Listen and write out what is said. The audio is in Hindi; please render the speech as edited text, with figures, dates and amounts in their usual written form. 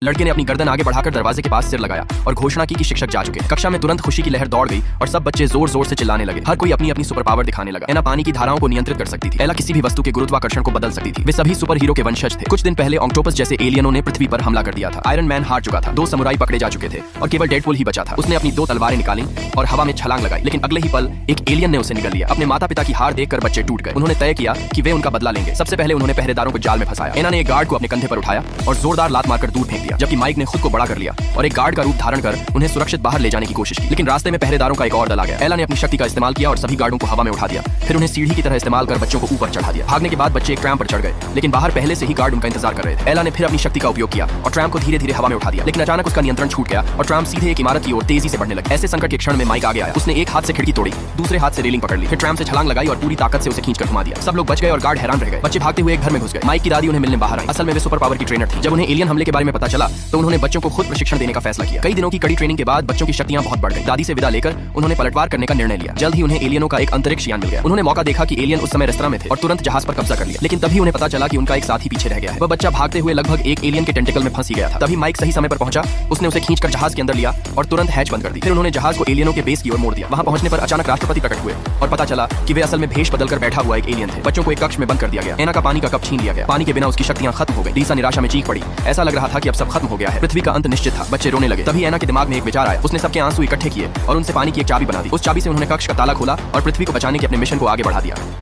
लड़के ने अपनी गर्दन आगे बढ़ाकर दरवाजे के पास सिर लगाया और घोषणा की कि शिक्षक जा चुके। कक्षा में तुरंत खुशी की लहर दौड़ गई और सब बच्चे जोर जोर से चिल्लाने लगे। हर कोई अपनी अपनी सुपर पावर दिखाने लगा। एना पानी की धाराओं को नियंत्रित कर सकती थी। एला किसी भी वस्तु के गुरुत्वाकर्षण को बदल सकती थी। वे सभी सुपर हीरो के वंशज थे। कुछ दिन पहले ऑक्टोपस जैसे एलियनों ने पृथ्वी पर हमला कर दिया था। आयरन मैन हार चुका था। 2 समुराई पकड़े जा चुके थे और केवल डेडपूल ही बचा था। उसने अपनी 2 तलवारें निकाली और हवा में छलांग लगाई, लेकिन अगले ही पल एक एलियन ने उसे निगल लिया। अपने माता पिता की हार देखकर बच्चे टूट गए। उन्होंने तय किया कि वे उनका बदला लेंगे। सबसे पहले उन्होंने पहरेदारों को जाल में फंसाया। एना ने एक गार्ड को अपने कंधे पर उठाया और जोरदार लात मारकर दूर फेंक दिया, जबकि माइक ने खुद को बड़ा कर लिया और एक गार्ड का रूप धारण कर उन्हें सुरक्षित बाहर ले जाने की कोशिश की। लेकिन रास्ते में पहरेदारों का एक और दल आ गया। एला ने अपनी शक्ति का इस्तेमाल किया और सभी गार्डों को हवा में उठा दिया। फिर उन्हें सीढ़ी की तरह इस्तेमाल कर बच्चों को ऊपर चढ़ा दिया। भागने के बाद बच्चे एक ट्रैम पर चढ़ गए, लेकिन बाहर पहले से ही गार्ड उनका इंतजार कर रहे थे। एला ने फिर अपनी शक्ति का उपयोग किया और ट्रैम को धीरे धीरे हवा में उठा दिया, लेकिन अचानक उसका नियंत्रण छूट गया और ट्रैम सीधे एक इमारत की ओर तेजी से बढ़ने लगा। ऐसे संकट के क्षण में माइक आगे आया। उसने एक हाथ से खिड़की तोड़ी, दूसरे हाथ से रेलिंग पकड़ ली, फिर ट्रैम से छलांग लगाई और पूरी ताकत से उसे खींचकर घुमा दिया। सब लोग बच गए और गार्ड हैरान रह गए। बच्चे भागते हुए एक घर में घुस गए। माइक की दादी उन्हें मिलने बाहर आई। असल में वे सुपर पावर की ट्रेनर थी। जब उन्हें एलियन हमले के बारे में पता चला तो उन्होंने बच्चों को खुद प्रशिक्षण देने का फैसला किया। कई दिनों की कड़ी ट्रेनिंग के बाद बच्चों की शक्तियां बहुत बढ़ गई। दादी से विदा लेकर उन्होंने पलटवार करने का निर्णय लिया। जल्द ही उन्हें एलियनों का एक अंतरिक्ष यान मिल गया। उन्होंने मौका देखा कि एलियन उस समय रेस्तरां में थे और तुरंत जहाज पर कब्जा कर लिया। लेकिन तभी उन्हें पता चला कि उनका एक साथी पीछे रह गया है। वह बच्चा भागते हुए लगभग एक एलियन के टेंटिकल में फंस ही गया था। तभी माइक सही समय पर पहुंचा। उसने उसे खींचकर जहाज के अंदर लिया और तुरंत हैच बंद कर दी। फिर उन्होंने जहाज को एलियनों के बेस की ओर मोड़ दिया। वहां पहुंचने पर अचानक राष्ट्रपति प्रकट हुए और पता चला कि वे असल में भेष बदलकर बैठा हुआ एक एलियन थे। बच्चों को एक कक्ष में बंद कर दिया गया। एना का पानी का कप छीन लिया गया। पानी के बिना उसकी शक्तियां खत्म हो गई। लीसा निराशा में चीख पड़ी। ऐसा लग रहा था कि अब सब खत्म हो गया है। पृथ्वी का अंत निश्चित था। बच्चे रोने लगे। तभी एना के दिमाग में एक विचार आया। उसने सबके आंसू इकट्ठे किए और उनसे पानी की एक चाबी बना दी। उस चाबी से उन्होंने कक्ष का ताला खोला और पृथ्वी को बचाने के अपने मिशन को आगे बढ़ा दिया।